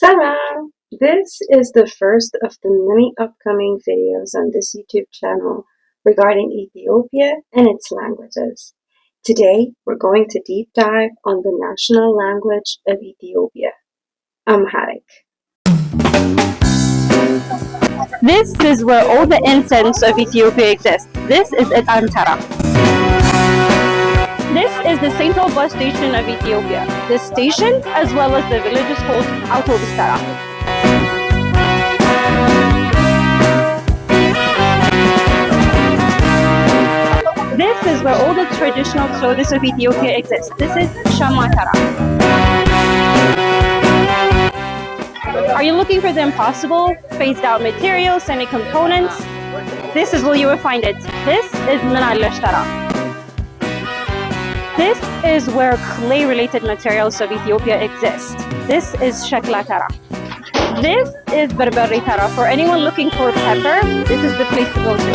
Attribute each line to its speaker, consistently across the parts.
Speaker 1: Salam! This is the first of the many upcoming videos on this YouTube channel regarding Ethiopia and its languages. Today, we're going to deep dive on the national language of Ethiopia, Amharic.
Speaker 2: This is where all the incense of Ethiopia exists. This is Etantara. This is the central bus station of Ethiopia. This station, as well as the village, is called Autobustara. This is where all the traditional clothes of Ethiopia exist. This is Shamatara. Are you looking for the impossible, phased out materials, semi-components? This is where you will find it. This is Minaleshtara. This is where clay-related materials of Ethiopia exist. This is Sheklatara. This is Berberitara. For anyone looking for pepper, this is the place to go to.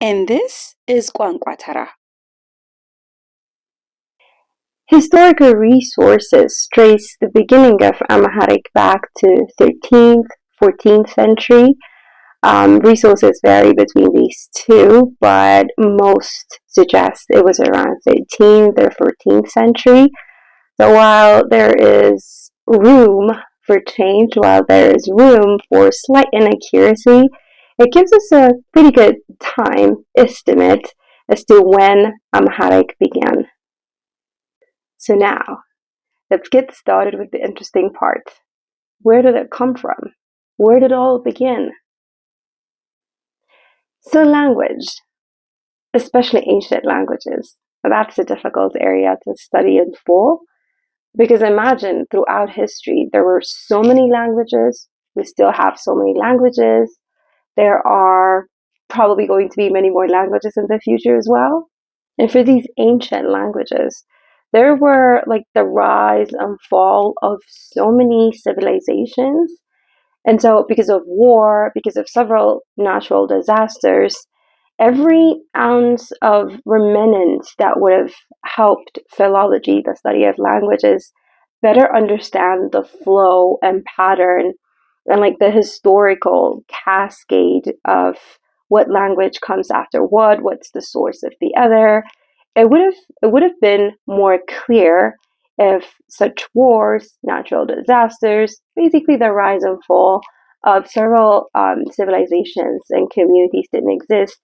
Speaker 1: And this is ቋንቋ
Speaker 2: Historical resources trace the beginning of Amharic back to 13th, 14th century. Resources vary between these two, but most suggest it was around 13th or 14th century. So while there is room for change, while there is room for slight inaccuracy, it gives us a pretty good time estimate as to when Amharic began. So now, let's get started with the interesting part. Where did it come from? Where did it all begin? So language, especially ancient languages, that's a difficult area to study in full, because imagine throughout history, there were so many languages. We still have so many languages. There are probably going to be many more languages in the future as well. And for these ancient languages, there were like the rise and fall of so many civilizations. And so because of war, because of several natural disasters, every ounce of remnant that would have helped philology, the study of languages, better understand the flow and pattern and like the historical cascade of what language comes after what's the source of the other. It would have been more clear if such wars, natural disasters, basically the rise and fall of several civilizations and communities didn't exist.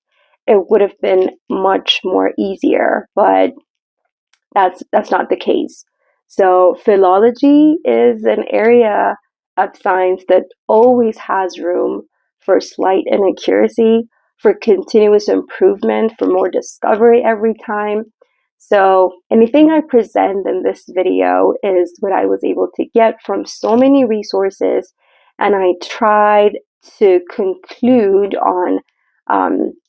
Speaker 2: It would have been much more easier, but that's not the case. So philology is an area of science that always has room for slight inaccuracy, for continuous improvement, for more discovery every time. So anything I present in this video is what I was able to get from so many resources, and I tried to conclude on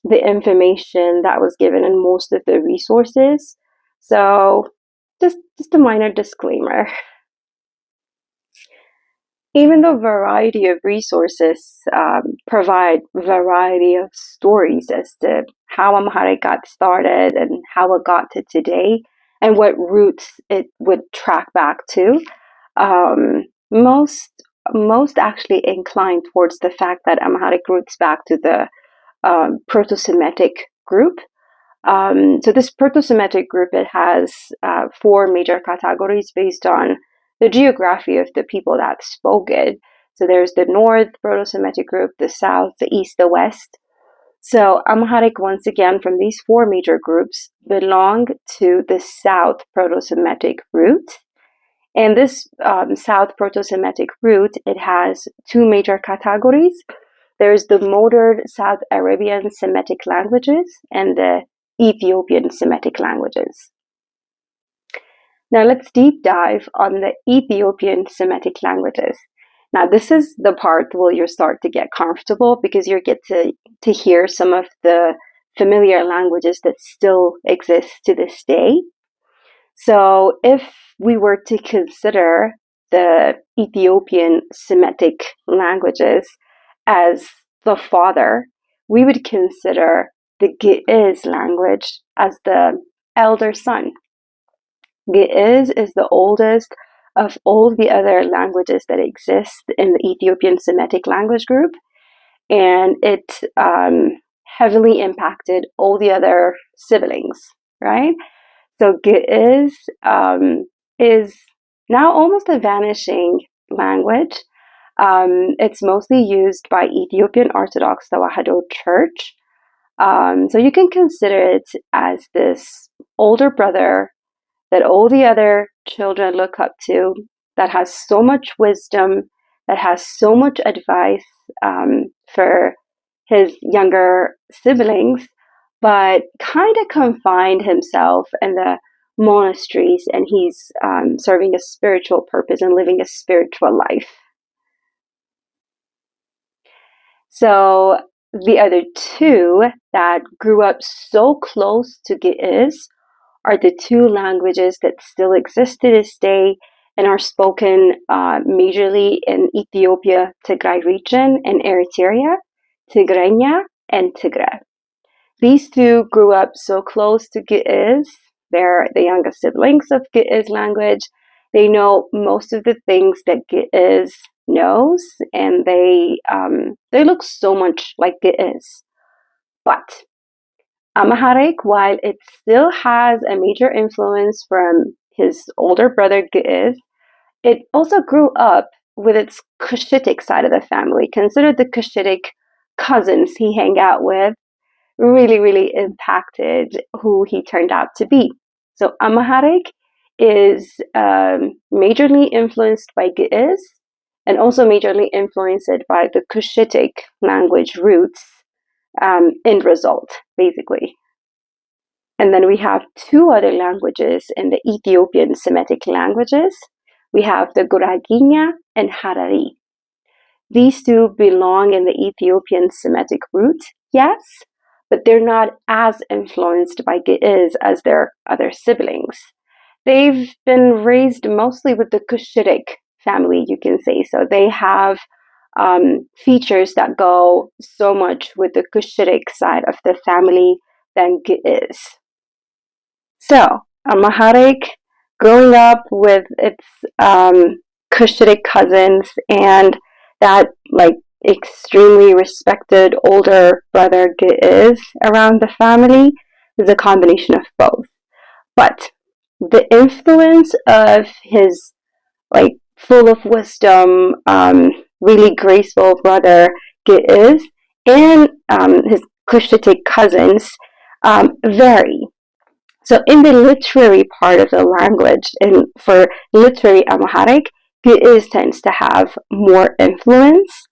Speaker 2: the information that was given in most of the resources. So just a minor disclaimer. Even though variety of resources provide variety of stories as to how Amharic got started and how it got to today and what roots it would track back to, most actually incline towards the fact that Amharic roots back to the Proto-Semitic group. So this Proto-Semitic group, it has four major categories based on the geography of the people that spoke it. So there's the North Proto-Semitic group, the South, the East, the West. So Amharic, once again, from these four major groups, belong to the South Proto-Semitic root. And this South Proto-Semitic root, it has two major categories. There's the modern South Arabian Semitic languages and the Ethiopian Semitic languages. Now let's deep dive on the Ethiopian Semitic languages. Now this is the part where you start to get comfortable because you get to hear some of the familiar languages that still exist to this day. So if we were to consider the Ethiopian Semitic languages as the father, we would consider the Ge'ez language as the elder son. Ge'ez is the oldest of all the other languages that exist in the Ethiopian Semitic language group, and it heavily impacted all the other siblings, right? So Ge'ez is now almost a vanishing language. It's mostly used by Ethiopian Orthodox Tewahedo Church. So you can consider it as this older brother that all the other children look up to, that has so much wisdom, that has so much advice for his younger siblings, but kind of confined himself in the monasteries, and he's serving a spiritual purpose and living a spiritual life. So the other two that grew up so close to Ge'ez are the two languages that still exist to this day and are spoken majorly in Ethiopia, Tigray region, and Eritrea, Tigrenya and Tigray. These two grew up so close to Ge'ez. They're the youngest siblings of Ge'ez language. They know most of the things that Ge'ez knows, and they look so much like Ge'ez. But Amharic, while it still has a major influence from his older brother Ge'ez, it also grew up with its Cushitic side of the family. Consider the Cushitic cousins he hang out with really impacted who he turned out to be. So Amharic is majorly influenced by Ge'ez and also majorly influenced by the Cushitic language roots end result, basically. And then we have two other languages in the Ethiopian Semitic languages. We have the Guraginya and Harari. These two belong in the Ethiopian Semitic root, yes, but they're not as influenced by Ge'ez as their other siblings. They've been raised mostly with the Cushitic family, you can say. So they have features that go so much with the Cushitic side of the family than Ge'ez. So Amharic, growing up with its Cushitic cousins and that extremely respected older brother Ge'ez around the family, is a combination of both. But the influence of his full of wisdom, really graceful brother Ge'ez and his Cushitic cousins vary. So in the literary part of the language, and for literary Amharic, Ge'ez tends to have more influence,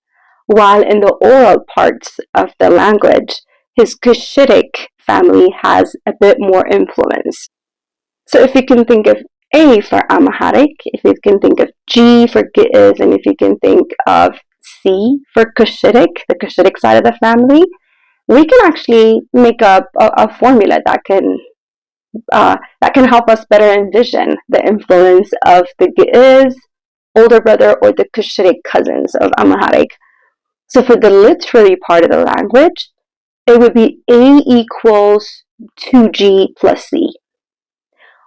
Speaker 2: while in the oral parts of the language, his Cushitic family has a bit more influence. So if you can think of A for Amharic, if you can think of G for Ge'ez, and if you can think of C for Cushitic, the Cushitic side of the family, we can actually make up a formula that can help us better envision the influence of the Ge'ez older brother or the Cushitic cousins of Amharic. So for the literary part of the language, it would be A equals 2G plus C.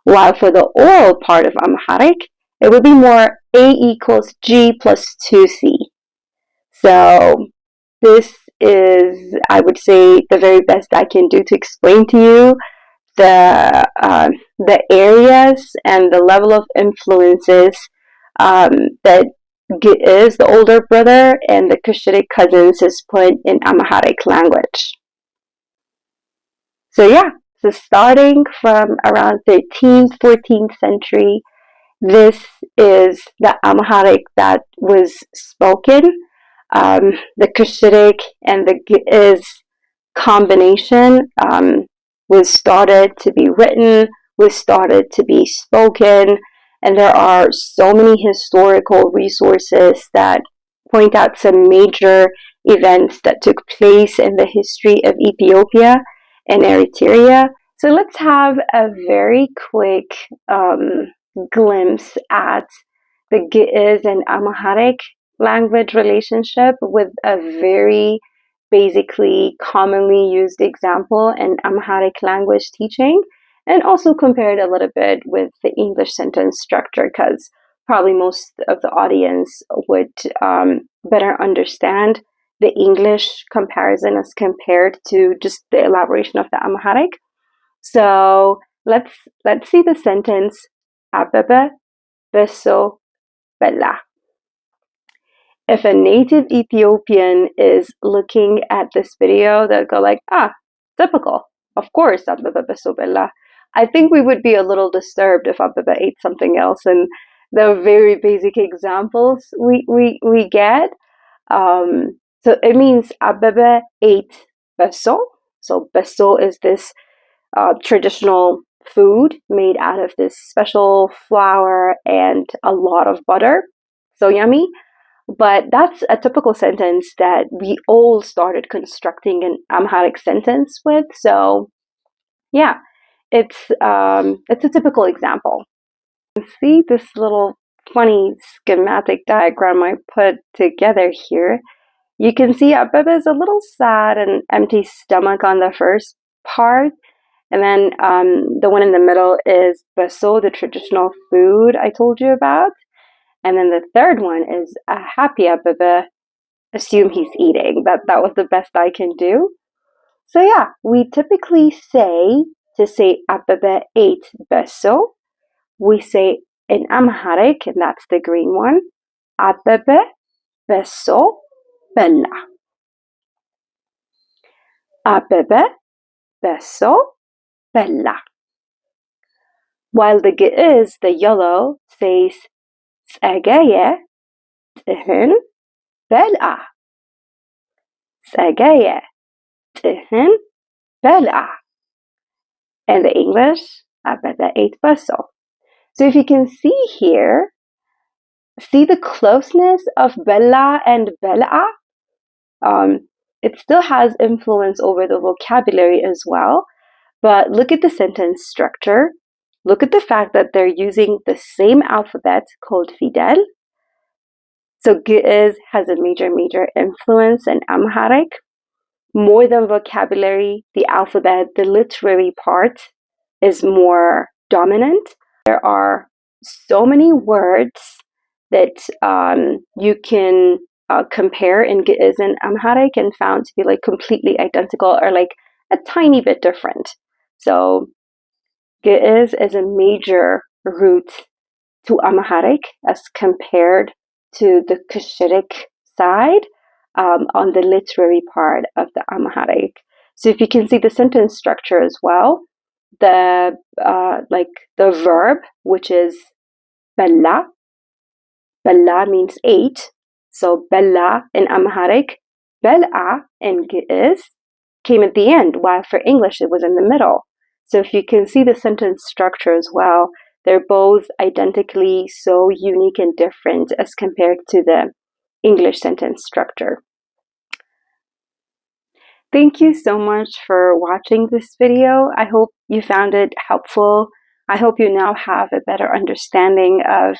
Speaker 2: While for the oral part of Amharic, it would be more A equals G plus 2C. So this is, I would say, the very best I can do to explain to you the areas and the level of influences that Ge'ez, the older brother, and the Cushitic cousins has put in Amharic language. So yeah, so starting from around 13th, 14th century, this is the Amharic that was spoken. The Cushitic and the Ge'ez combination was started to be written, was started to be spoken, and there are so many historical resources that point out some major events that took place in the history of Ethiopia and Eritrea. So let's have a very quick glimpse at the Ge'ez and Amharic language relationship with a very basically commonly used example in Amharic language teaching, and also compared a little bit with the English sentence structure, because probably most of the audience would better understand the English comparison as compared to just the elaboration of the Amharic. So let's see the sentence Abebe beso bella. If a native Ethiopian is looking at this video, they'll go like, typical. Of course, Abebe beso bella. I think we would be a little disturbed if Abebe ate something else, and the very basic examples we get. So it means Abebe ate beso. So beso is this traditional food made out of this special flour and a lot of butter. So yummy. But that's a typical sentence that we all started constructing an Amharic sentence with. So yeah, it's a typical example. See this little funny schematic diagram I put together here. You can see Abebe is a little sad and empty stomach on the first part. And then the one in the middle is beso, the traditional food I told you about. And then the third one is a happy Abebe, assume he's eating. That was the best I can do. So yeah, we typically say, to say Abebe ate beso, we say in Amharic, and that's the green one, Abebe beso bella. Abebe beso bella. While the Ge'ez, the yellow, says Tsagaye tihin bella. Tsagaye tihin bella. And the English, Abebe ate beso. So if you can see here, see the closeness of bella and bella? It still has influence over the vocabulary as well, but look at the sentence structure. Look at the fact that they're using the same alphabet called Fidel. So Ge'ez has a major influence in Amharic. More than vocabulary, the alphabet, the literary part is more dominant. There are so many words that you can compare in Ge'ez and Amharic and found to be like completely identical or like a tiny bit different. So Ge'ez is a major root to Amharic as compared to the Cushitic side on the literary part of the Amharic. So if you can see the sentence structure as well, the verb, which is bella. Bella means ate. So bella in Amharic, bella in Ge'ez came at the end, while for English it was in the middle. So if you can see the sentence structure as well, they're both identically so unique and different as compared to the English sentence structure. Thank you so much for watching this video. I hope you found it helpful. I hope you now have a better understanding of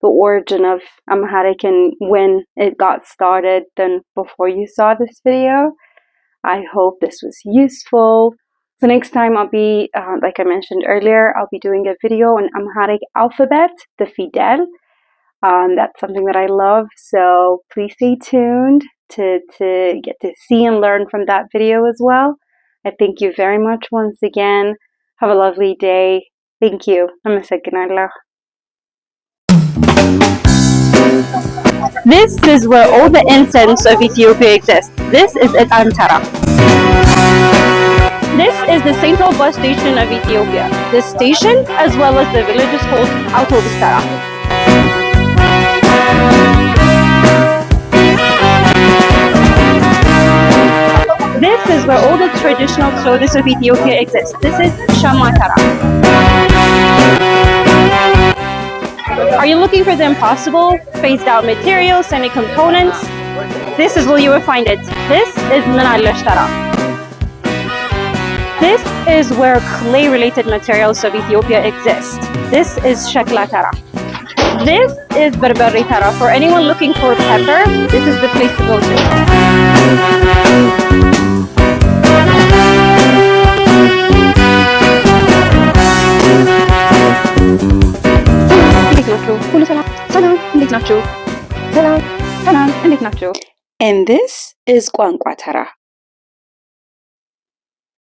Speaker 2: the origin of Amharic and when it got started than before you saw this video. I hope this was useful. So next time I'll be, like I mentioned earlier, I'll be doing a video on Amharic alphabet, the Fidel. That's something that I love, so please stay tuned to get to see and learn from that video as well. I thank you very much once again. Have a lovely day. Thank you. This is where all the incense of Ethiopia exists. This is Antara. This is the central bus station of Ethiopia. This station, as well as the village, is called Autobustara. This is where all the traditional clothes of Ethiopia exist. This is Shamatara. Are you looking for the impossible, phased out materials, semi-components? This is where you will find it. This is Nanaleshtara. This is where clay-related materials of Ethiopia exist. This is Sheklatara. This is Berberi Tara. For anyone looking for pepper, this is the place to go to. And this is ቋንቋ ተራ.